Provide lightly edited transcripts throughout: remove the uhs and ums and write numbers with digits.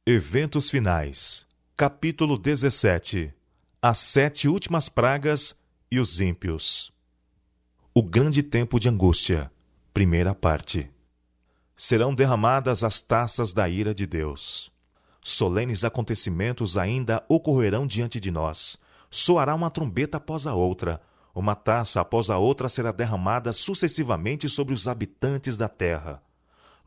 Eventos finais. Capítulo 17. As 7 últimas pragas e os ímpios. O grande tempo de angústia. Primeira parte. Serão derramadas as taças da ira de Deus. Solenes acontecimentos ainda ocorrerão diante de nós. Soará uma trombeta após a outra. Uma taça após a outra será derramada sucessivamente sobre os habitantes da terra.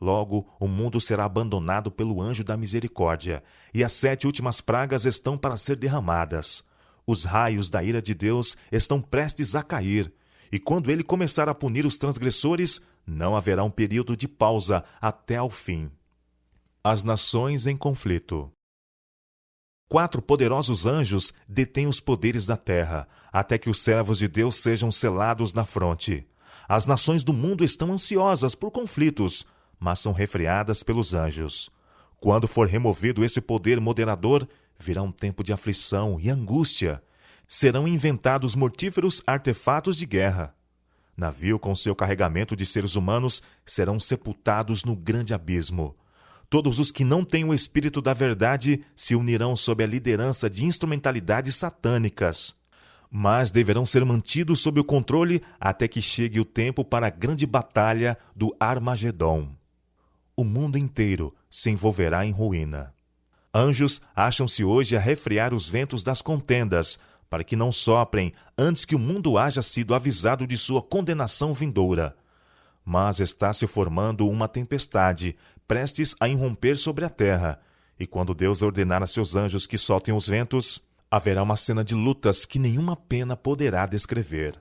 Logo, o mundo será abandonado pelo anjo da misericórdia, e as 7 últimas pragas estão para ser derramadas. Os raios da ira de Deus estão prestes a cair, e quando ele começar a punir os transgressores, não haverá um período de pausa até ao fim. As nações em conflito. 4 poderosos anjos detêm os poderes da terra, até que os servos de Deus sejam selados na fronte. As nações do mundo estão ansiosas por conflitos, mas são refreadas pelos anjos. Quando for removido esse poder moderador, virá um tempo de aflição e angústia. Serão inventados mortíferos artefatos de guerra. Navio com seu carregamento de seres humanos serão sepultados no grande abismo. Todos os que não têm o espírito da verdade se unirão sob a liderança de instrumentalidades satânicas, mas deverão ser mantidos sob o controle até que chegue o tempo para a grande batalha do Armagedom. O mundo inteiro se envolverá em ruína. Anjos acham-se hoje a refrear os ventos das contendas, para que não soprem antes que o mundo haja sido avisado de sua condenação vindoura. Mas está se formando uma tempestade, prestes a irromper sobre a terra, e quando Deus ordenar a seus anjos que soltem os ventos, haverá uma cena de lutas que nenhuma pena poderá descrever.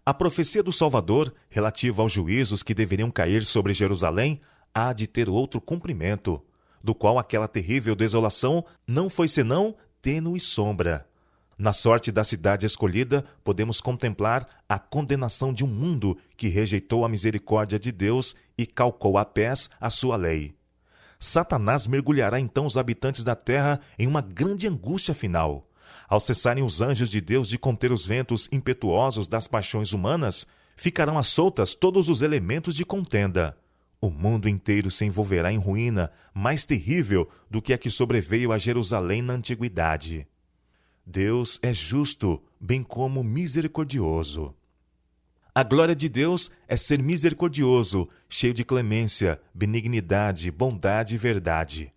A profecia do Salvador, relativa aos juízos que deveriam cair sobre Jerusalém, há de ter outro cumprimento, do qual aquela terrível desolação não foi senão tênue sombra. Na sorte da cidade escolhida, podemos contemplar a condenação de um mundo que rejeitou a misericórdia de Deus e calcou a pés a sua lei. Satanás mergulhará então os habitantes da terra em uma grande angústia final. Ao cessarem os anjos de Deus de conter os ventos impetuosos das paixões humanas, ficarão à soltas todos os elementos de contenda. O mundo inteiro se envolverá em ruína mais terrível do que a que sobreveio a Jerusalém na antiguidade. Deus é justo, bem como misericordioso. A glória de Deus é ser misericordioso, cheio de clemência, benignidade, bondade e verdade.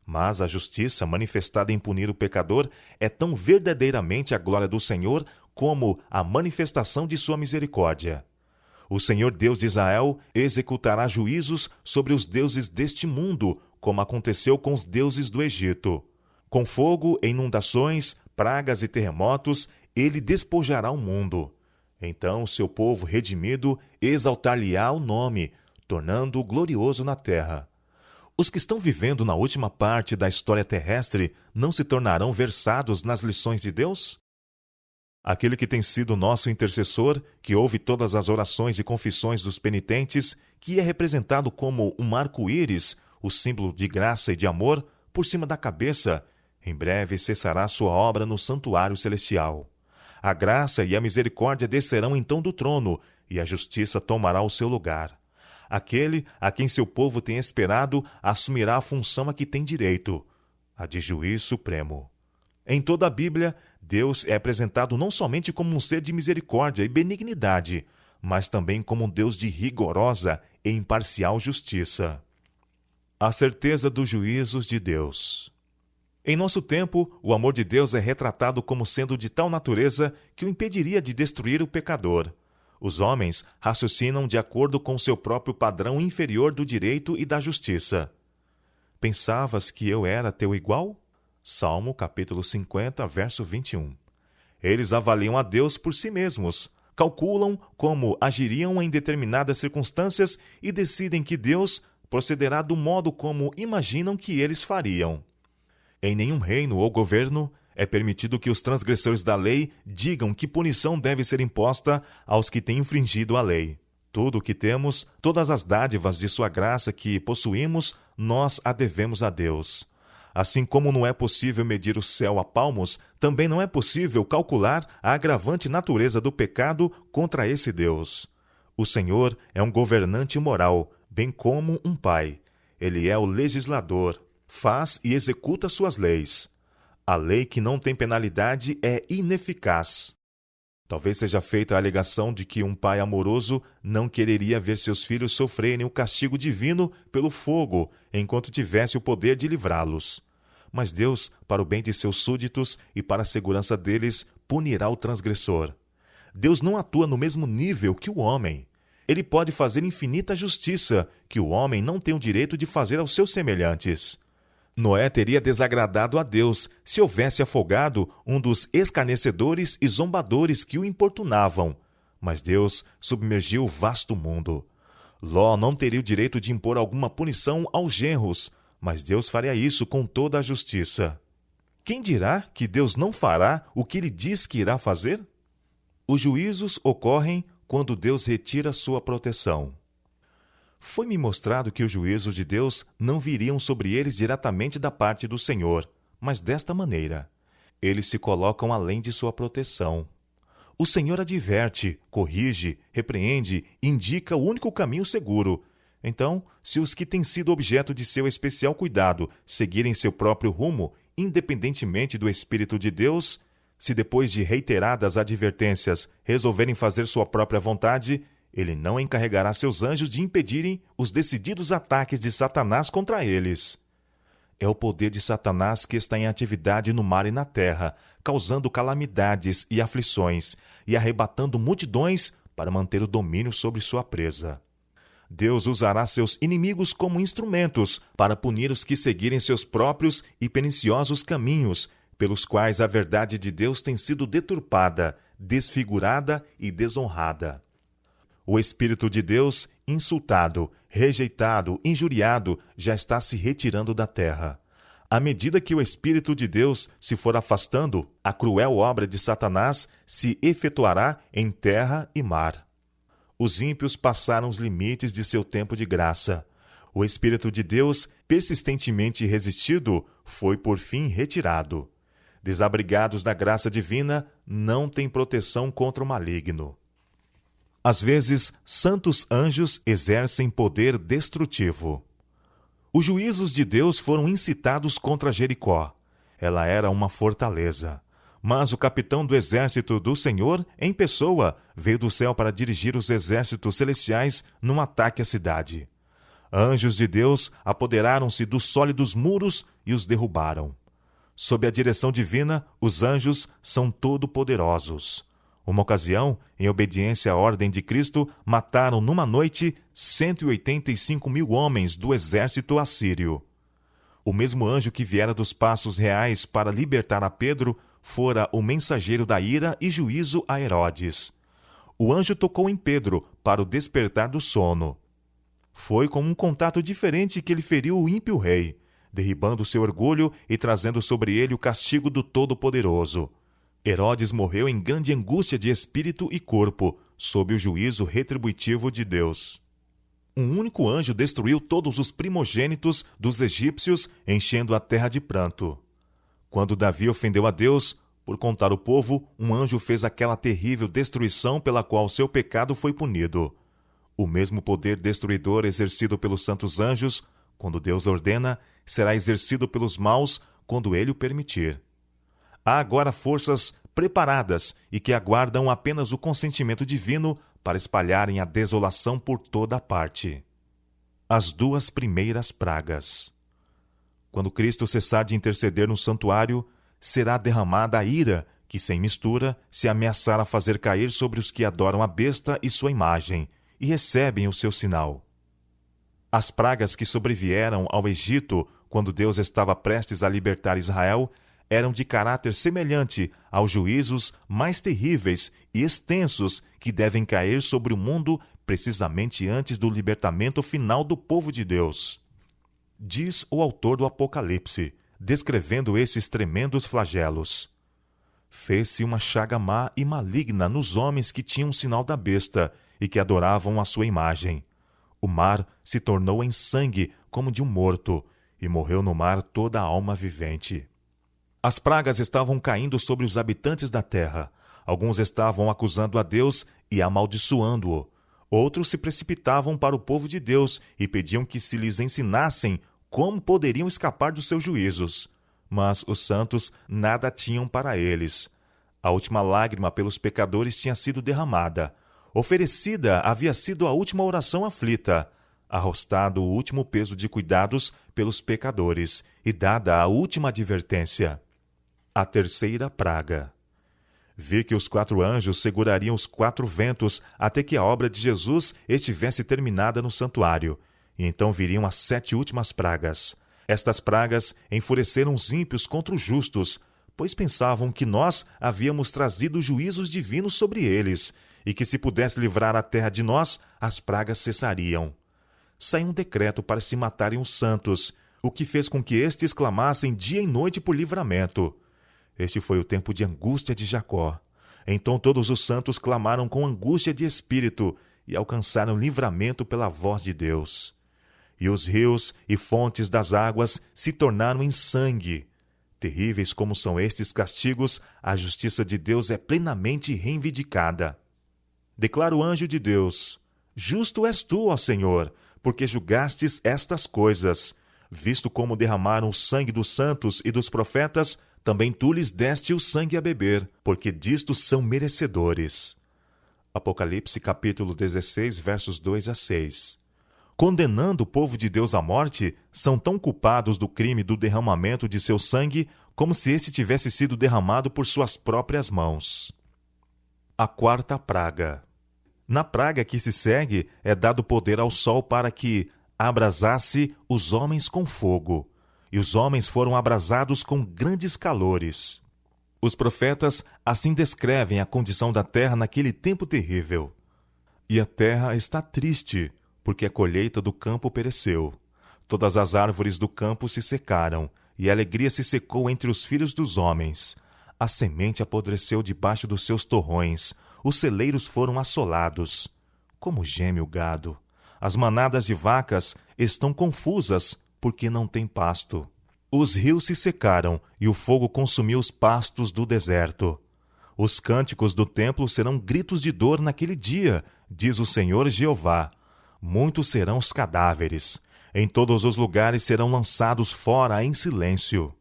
Mas a justiça manifestada em punir o pecador é tão verdadeiramente a glória do Senhor como a manifestação de sua misericórdia. O Senhor Deus de Israel executará juízos sobre os deuses deste mundo, como aconteceu com os deuses do Egito. Com fogo, inundações, pragas e terremotos, ele despojará o mundo. Então o seu povo redimido exaltar-lhe-á o nome, tornando-o glorioso na terra. Os que estão vivendo na última parte da história terrestre não se tornarão versados nas lições de Deus? Aquele que tem sido nosso intercessor, que ouve todas as orações e confissões dos penitentes, que é representado como um arco-íris, o símbolo de graça e de amor, por cima da cabeça, em breve cessará sua obra no santuário celestial. A graça e a misericórdia descerão então do trono, e a justiça tomará o seu lugar. Aquele a quem seu povo tem esperado assumirá a função a que tem direito, a de juiz supremo. Em toda a Bíblia, Deus é apresentado não somente como um ser de misericórdia e benignidade, mas também como um Deus de rigorosa e imparcial justiça. A certeza dos juízos de Deus. Em nosso tempo, o amor de Deus é retratado como sendo de tal natureza que o impediria de destruir o pecador. Os homens raciocinam de acordo com seu próprio padrão inferior do direito e da justiça. Pensavas que eu era teu igual? Salmo capítulo 50, verso 21. Eles avaliam a Deus por si mesmos, calculam como agiriam em determinadas circunstâncias e decidem que Deus procederá do modo como imaginam que eles fariam. Em nenhum reino ou governo é permitido que os transgressores da lei digam que punição deve ser imposta aos que têm infringido a lei. Tudo o que temos, todas as dádivas de sua graça que possuímos, nós a devemos a Deus. Assim como não é possível medir o céu a palmos, também não é possível calcular a agravante natureza do pecado contra esse Deus. O Senhor é um governante moral, bem como um pai. Ele é o legislador. faz e executa suas leis. A lei que não tem penalidade é ineficaz. Talvez seja feita a alegação de que um pai amoroso não quereria ver seus filhos sofrerem o castigo divino pelo fogo, enquanto tivesse o poder de livrá-los. Mas Deus, para o bem de seus súditos e para a segurança deles, punirá o transgressor. Deus não atua no mesmo nível que o homem. Ele pode fazer infinita justiça, que o homem não tem o direito de fazer aos seus semelhantes. Noé teria desagradado a Deus se houvesse afogado um dos escarnecedores e zombadores que o importunavam. Mas Deus submergiu o vasto mundo. Ló não teria o direito de impor alguma punição aos genros, mas Deus faria isso com toda a justiça. Quem dirá que Deus não fará o que ele diz que irá fazer? Os juízos ocorrem quando Deus retira sua proteção. Foi-me mostrado que os juízos de Deus não viriam sobre eles diretamente da parte do Senhor, mas desta maneira. Eles se colocam além de sua proteção. O Senhor adverte, corrige, repreende e indica o único caminho seguro. Então, se os que têm sido objeto de seu especial cuidado seguirem seu próprio rumo, independentemente do Espírito de Deus, se depois de reiteradas advertências resolverem fazer sua própria vontade, ele não encarregará seus anjos de impedirem os decididos ataques de Satanás contra eles. É o poder de Satanás que está em atividade no mar e na terra, causando calamidades e aflições, e arrebatando multidões para manter o domínio sobre sua presa. Deus usará seus inimigos como instrumentos para punir os que seguirem seus próprios e perniciosos caminhos, pelos quais a verdade de Deus tem sido deturpada, desfigurada e desonrada. O Espírito de Deus, insultado, rejeitado, injuriado, já está se retirando da terra. À medida que o Espírito de Deus se for afastando, a cruel obra de Satanás se efetuará em terra e mar. Os ímpios passaram os limites de seu tempo de graça. O Espírito de Deus, persistentemente resistido, foi por fim retirado. Desabrigados da graça divina, não têm proteção contra o maligno. Às vezes, santos anjos exercem poder destrutivo. Os juízos de Deus foram incitados contra Jericó. Ela era uma fortaleza. Mas o capitão do exército do Senhor, em pessoa, veio do céu para dirigir os exércitos celestiais num ataque à cidade. Anjos de Deus apoderaram-se dos sólidos muros e os derrubaram. Sob a direção divina, os anjos são todo-poderosos. Uma ocasião, em obediência à ordem de Cristo, mataram numa noite 185.000 homens do exército assírio. O mesmo anjo que viera dos passos reais para libertar a Pedro fora o mensageiro da ira e juízo a Herodes. O anjo tocou em Pedro para o despertar do sono. Foi com um contato diferente que ele feriu o ímpio rei, derribando seu orgulho e trazendo sobre ele o castigo do Todo-Poderoso. Herodes morreu em grande angústia de espírito e corpo, sob o juízo retributivo de Deus. Um único anjo destruiu todos os primogênitos dos egípcios, enchendo a terra de pranto. Quando Davi ofendeu a Deus, por contar o povo, um anjo fez aquela terrível destruição pela qual seu pecado foi punido. O mesmo poder destruidor exercido pelos santos anjos, quando Deus ordena, será exercido pelos maus quando ele o permitir. Há agora forças preparadas e que aguardam apenas o consentimento divino para espalharem a desolação por toda a parte. As duas primeiras pragas. Quando Cristo cessar de interceder no santuário, será derramada a ira que, sem mistura, se ameaçar a fazer cair sobre os que adoram a besta e sua imagem, e recebem o seu sinal. As pragas que sobrevieram ao Egito quando Deus estava prestes a libertar Israel eram de caráter semelhante aos juízos mais terríveis e extensos que devem cair sobre o mundo precisamente antes do libertamento final do povo de Deus. Diz o autor do Apocalipse, descrevendo esses tremendos flagelos: fez-se uma chaga má e maligna nos homens que tinham o sinal da besta e que adoravam a sua imagem. O mar se tornou em sangue como de um morto, e morreu no mar toda a alma vivente. As pragas estavam caindo sobre os habitantes da terra. Alguns estavam acusando a Deus e amaldiçoando-o. Outros se precipitavam para o povo de Deus e pediam que se lhes ensinassem como poderiam escapar dos seus juízos. Mas os santos nada tinham para eles. A última lágrima pelos pecadores tinha sido derramada. Oferecida havia sido a última oração aflita. Arrostado o último peso de cuidados pelos pecadores e dada a última advertência. A terceira praga. Vi que os 4 anjos segurariam os 4 ventos até que a obra de Jesus estivesse terminada no santuário. E então viriam as 7 últimas pragas. Estas pragas enfureceram os ímpios contra os justos, pois pensavam que nós havíamos trazido juízos divinos sobre eles, e que se pudesse livrar a terra de nós, as pragas cessariam. Saiu um decreto para se matarem os santos, o que fez com que estes clamassem dia e noite por livramento. Este foi o tempo de angústia de Jacó. Então todos os santos clamaram com angústia de espírito e alcançaram livramento pela voz de Deus. E os rios e fontes das águas se tornaram em sangue. Terríveis como são estes castigos, a justiça de Deus é plenamente reivindicada. Declara o anjo de Deus: Justo és tu, ó Senhor, porque julgastes estas coisas. Visto como derramaram o sangue dos santos e dos profetas, também tu lhes deste o sangue a beber, porque disto são merecedores. Apocalipse capítulo 16, versos 2 a 6. Condenando o povo de Deus à morte, são tão culpados do crime do derramamento de seu sangue como se esse tivesse sido derramado por suas próprias mãos. A quarta praga. Na praga que se segue, é dado poder ao sol para que abrasasse os homens com fogo, e os homens foram abrasados com grandes calores. Os profetas assim descrevem a condição da terra naquele tempo terrível. E a terra está triste, porque a colheita do campo pereceu. Todas as árvores do campo se secaram, e a alegria se secou entre os filhos dos homens. A semente apodreceu debaixo dos seus torrões, os celeiros foram assolados. Como geme o gado. As manadas de vacas estão confusas, porque não têm pasto. Os rios se secaram, e o fogo consumiu os pastos do deserto. Os cânticos do templo serão gritos de dor naquele dia, diz o Senhor Jeová. Muitos serão os cadáveres. Em todos os lugares serão lançados fora em silêncio.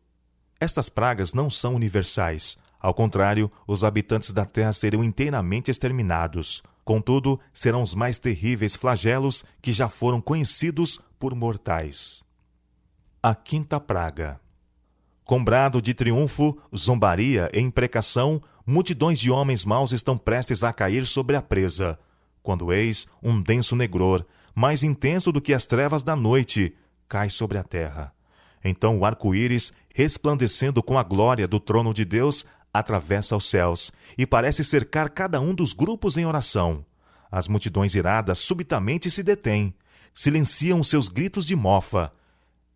Estas pragas não são universais. Ao contrário, os habitantes da terra serão inteiramente exterminados. Contudo, serão os mais terríveis flagelos que já foram conhecidos por mortais. A quinta praga. Com brado de triunfo, zombaria e imprecação, multidões de homens maus estão prestes a cair sobre a presa. Quando eis um denso negror, mais intenso do que as trevas da noite, cai sobre a terra. Então o arco-íris, resplandecendo com a glória do trono de Deus, atravessa os céus e parece cercar cada um dos grupos em oração. As multidões iradas subitamente se detêm, silenciam seus gritos de mofa.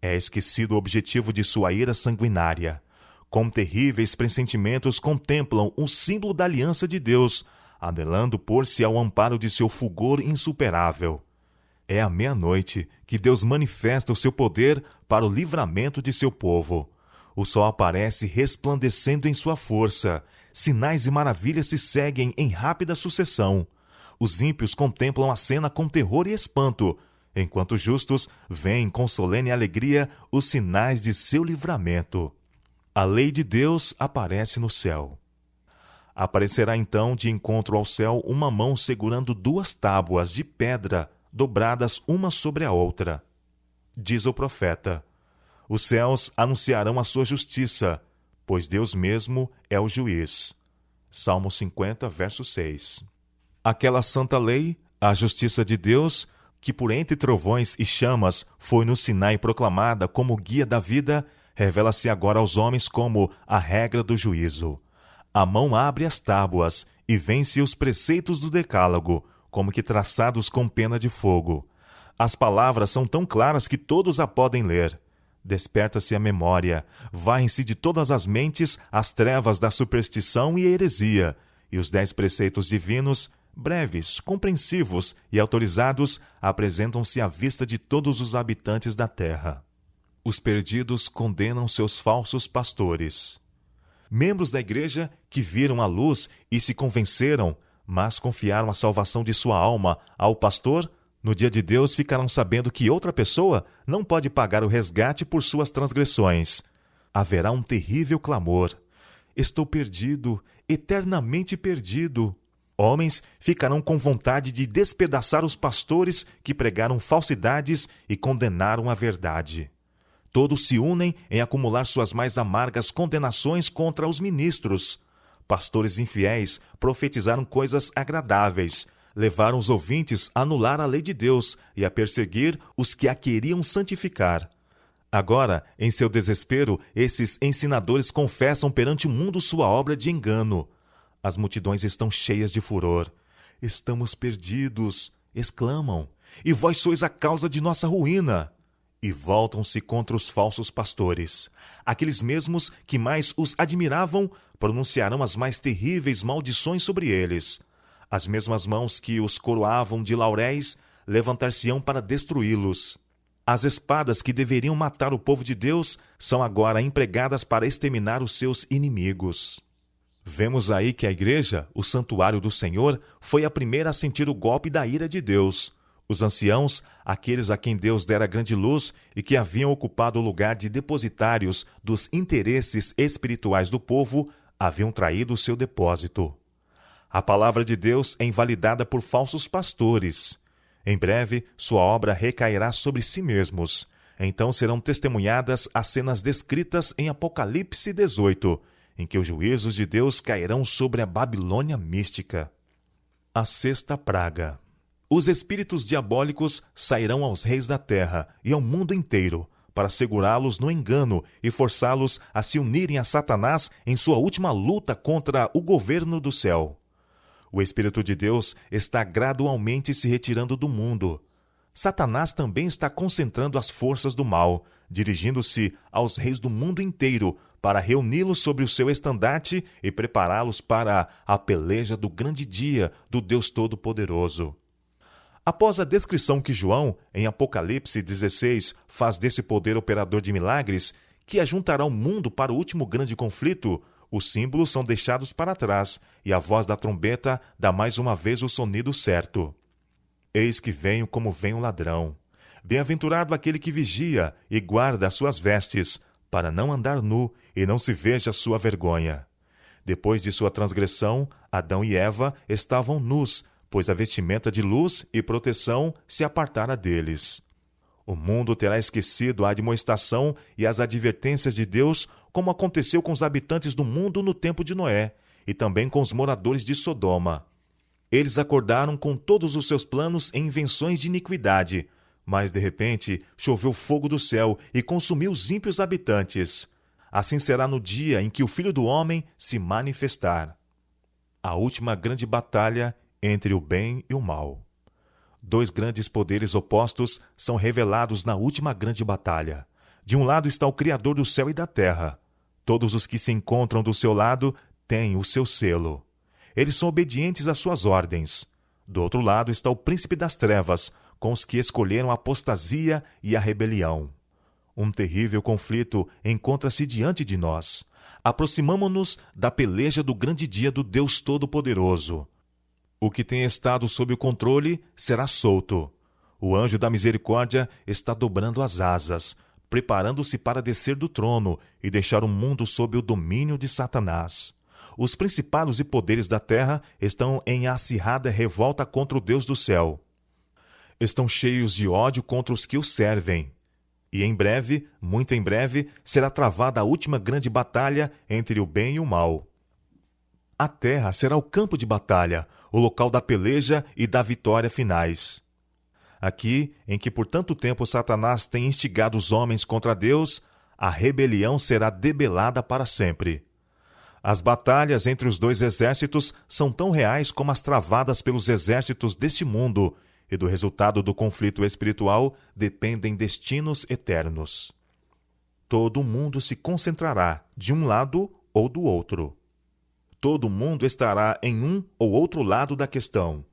É esquecido o objetivo de sua ira sanguinária. Com terríveis pressentimentos contemplam o símbolo da aliança de Deus, anelando pôr-se ao amparo de seu fulgor insuperável. É à meia-noite que Deus manifesta o seu poder para o livramento de seu povo. O sol aparece resplandecendo em sua força. Sinais e maravilhas se seguem em rápida sucessão. Os ímpios contemplam a cena com terror e espanto, enquanto os justos veem com solene alegria os sinais de seu livramento. A lei de Deus aparece no céu. Aparecerá então de encontro ao céu uma mão segurando 2 tábuas de pedra dobradas uma sobre a outra. Diz o profeta: os céus anunciarão a sua justiça, pois Deus mesmo é o juiz. Salmo 50, verso 6. Aquela santa lei, a justiça de Deus, que por entre trovões e chamas foi no Sinai proclamada como guia da vida, revela-se agora aos homens como a regra do juízo. A mão abre as tábuas e vence os preceitos do decálogo, como que traçados com pena de fogo. As palavras são tão claras que todos a podem ler. Desperta-se a memória, varrem-se de todas as mentes as trevas da superstição e a heresia, e os 10 preceitos divinos, breves, compreensivos e autorizados, apresentam-se à vista de todos os habitantes da terra. Os perdidos condenam seus falsos pastores. Membros da igreja que viram a luz e se convenceram, mas confiaram a salvação de sua alma ao pastor, No dia de Deus ficarão sabendo que outra pessoa não pode pagar o resgate por suas transgressões. Haverá um terrível clamor. Estou perdido, eternamente perdido. Homens ficarão com vontade de despedaçar os pastores que pregaram falsidades e condenaram a verdade. Todos se unem em acumular suas mais amargas condenações contra os ministros. Pastores infiéis profetizaram coisas agradáveis, levaram os ouvintes a anular a lei de Deus e a perseguir os que a queriam santificar. Agora, em seu desespero, esses ensinadores confessam perante o mundo sua obra de engano. As multidões estão cheias de furor. Estamos perdidos, exclamam, e vós sois a causa de nossa ruína. E voltam-se contra os falsos pastores. Aqueles mesmos que mais os admiravam pronunciarão as mais terríveis maldições sobre eles. As mesmas mãos que os coroavam de lauréis levantar-se-ão para destruí-los. As espadas que deveriam matar o povo de Deus são agora empregadas para exterminar os seus inimigos. Vemos aí que a igreja, o santuário do Senhor, foi a primeira a sentir o golpe da ira de Deus. Os anciãos, aqueles a quem Deus dera grande luz e que haviam ocupado o lugar de depositários dos interesses espirituais do povo, haviam traído o seu depósito. A palavra de Deus é invalidada por falsos pastores. Em breve, sua obra recairá sobre si mesmos. Então serão testemunhadas as cenas descritas em Apocalipse 18, em que os juízos de Deus cairão sobre a Babilônia mística. A sexta praga. Os espíritos diabólicos sairão aos reis da terra e ao mundo inteiro, para segurá-los no engano e forçá-los a se unirem a Satanás em sua última luta contra o governo do céu. O Espírito de Deus está gradualmente se retirando do mundo. Satanás também está concentrando as forças do mal, dirigindo-se aos reis do mundo inteiro para reuni-los sobre o seu estandarte e prepará-los para a peleja do grande dia do Deus Todo-Poderoso. Após a descrição que João, em Apocalipse 16, faz desse poder operador de milagres, que ajuntará o mundo para o último grande conflito, os símbolos são deixados para trás e a voz da trombeta dá mais uma vez o sonido certo. Eis que venho como vem o ladrão. Bem-aventurado aquele que vigia e guarda as suas vestes, para não andar nu e não se veja sua vergonha. Depois de sua transgressão, Adão e Eva estavam nus, pois a vestimenta de luz e proteção se apartara deles. O mundo terá esquecido a admoestação e as advertências de Deus, como aconteceu com os habitantes do mundo no tempo de Noé, e também com os moradores de Sodoma. Eles acordaram com todos os seus planos e invenções de iniquidade, mas, de repente, choveu fogo do céu e consumiu os ímpios habitantes. Assim será no dia em que o Filho do Homem se manifestar. A última grande batalha entre o bem e o mal. Dois grandes poderes opostos são revelados na última grande batalha. De um lado está o Criador do céu e da terra. Todos os que se encontram do seu lado têm o seu selo. Eles são obedientes às suas ordens. Do outro lado está o príncipe das trevas, com os que escolheram a apostasia e a rebelião. Um terrível conflito encontra-se diante de nós. Aproximamo-nos da peleja do grande dia do Deus Todo-Poderoso. O que tem estado sob o controle será solto. O anjo da misericórdia está dobrando as asas, preparando-se para descer do trono e deixar o mundo sob o domínio de Satanás. Os principados e poderes da terra estão em acirrada revolta contra o Deus do céu. Estão cheios de ódio contra os que o servem. E em breve, muito em breve, será travada a última grande batalha entre o bem e o mal. A terra será o campo de batalha, o local da peleja e da vitória finais. Aqui, em que por tanto tempo Satanás tem instigado os homens contra Deus, a rebelião será debelada para sempre. As batalhas entre os dois exércitos são tão reais como as travadas pelos exércitos deste mundo, e do resultado do conflito espiritual dependem destinos eternos. Todo mundo se concentrará de um lado ou do outro. Todo mundo estará em um ou outro lado da questão.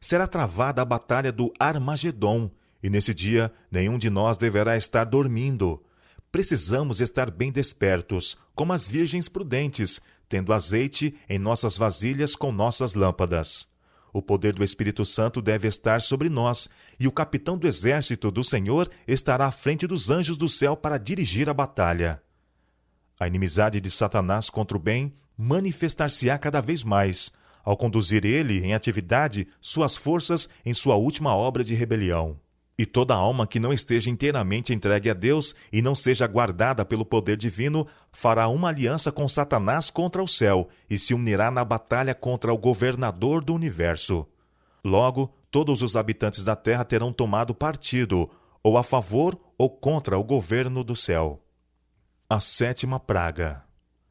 Será travada a batalha do Armagedom, e nesse dia nenhum de nós deverá estar dormindo. Precisamos estar bem despertos, como as virgens prudentes, tendo azeite em nossas vasilhas com nossas lâmpadas. O poder do Espírito Santo deve estar sobre nós, e o capitão do exército do Senhor estará à frente dos anjos do céu para dirigir a batalha. A inimizade de Satanás contra o bem manifestar-se-á cada vez mais, ao conduzir ele em atividade suas forças em sua última obra de rebelião. E toda alma que não esteja inteiramente entregue a Deus e não seja guardada pelo poder divino, fará uma aliança com Satanás contra o céu e se unirá na batalha contra o governador do universo. Logo, todos os habitantes da terra terão tomado partido, ou a favor ou contra o governo do céu. A sétima praga.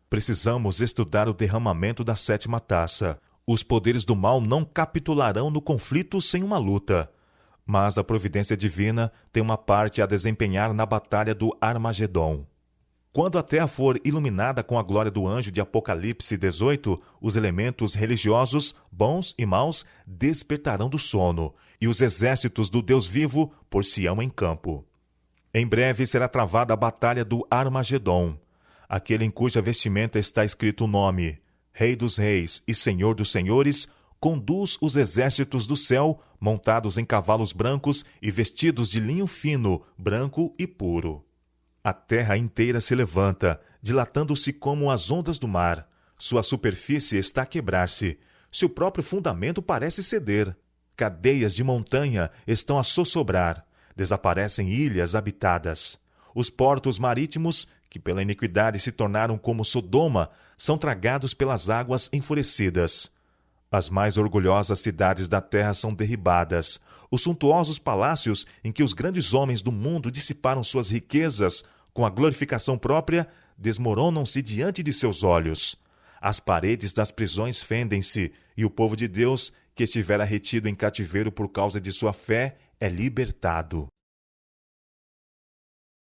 Precisamos estudar o derramamento da sétima taça. Os poderes do mal não capitularão no conflito sem uma luta. Mas a providência divina tem uma parte a desempenhar na batalha do Armagedon. Quando a terra for iluminada com a glória do anjo de Apocalipse 18, os elementos religiosos, bons e maus, despertarão do sono, e os exércitos do Deus vivo pôr-se-ão em campo. Em breve será travada a batalha do Armagedon, aquele em cuja vestimenta está escrito o nome, Rei dos Reis e Senhor dos Senhores, conduz os exércitos do céu, montados em cavalos brancos e vestidos de linho fino, branco e puro. A terra inteira se levanta, dilatando-se como as ondas do mar. Sua superfície está a quebrar-se. Seu próprio fundamento parece ceder. Cadeias de montanha estão a sossobrar. Desaparecem ilhas habitadas. Os portos marítimos, que pela iniquidade se tornaram como Sodoma, são tragados pelas águas enfurecidas. As mais orgulhosas cidades da terra são derribadas. Os suntuosos palácios em que os grandes homens do mundo dissiparam suas riquezas com a glorificação própria desmoronam-se diante de seus olhos. As paredes das prisões fendem-se, e o povo de Deus, que estivera retido em cativeiro por causa de sua fé, é libertado.